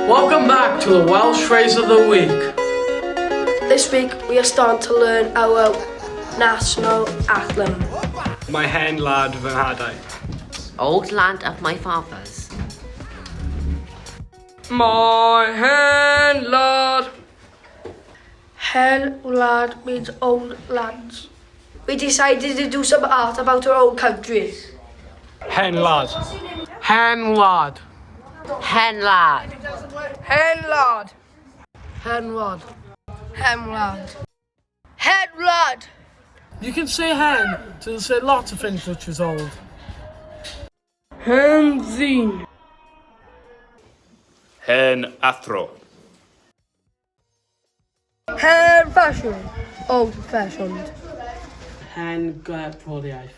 Welcome back to the Welsh phrase of the week. This week we are starting to learn our national anthem. My hen lad fy nhadau. Old land of my fathers. My hen lad. Hen wlad means old lands. We decided to do some art about our own countries. Hen lad. Hen lad. Hen lad. Hen lad. Hen lad. Hen lad. Hen lad. You can say hen to say lots of things which is old. Hen ddyn. Hen athro. Hen fashion. Old fashioned. Hen prodiaeth.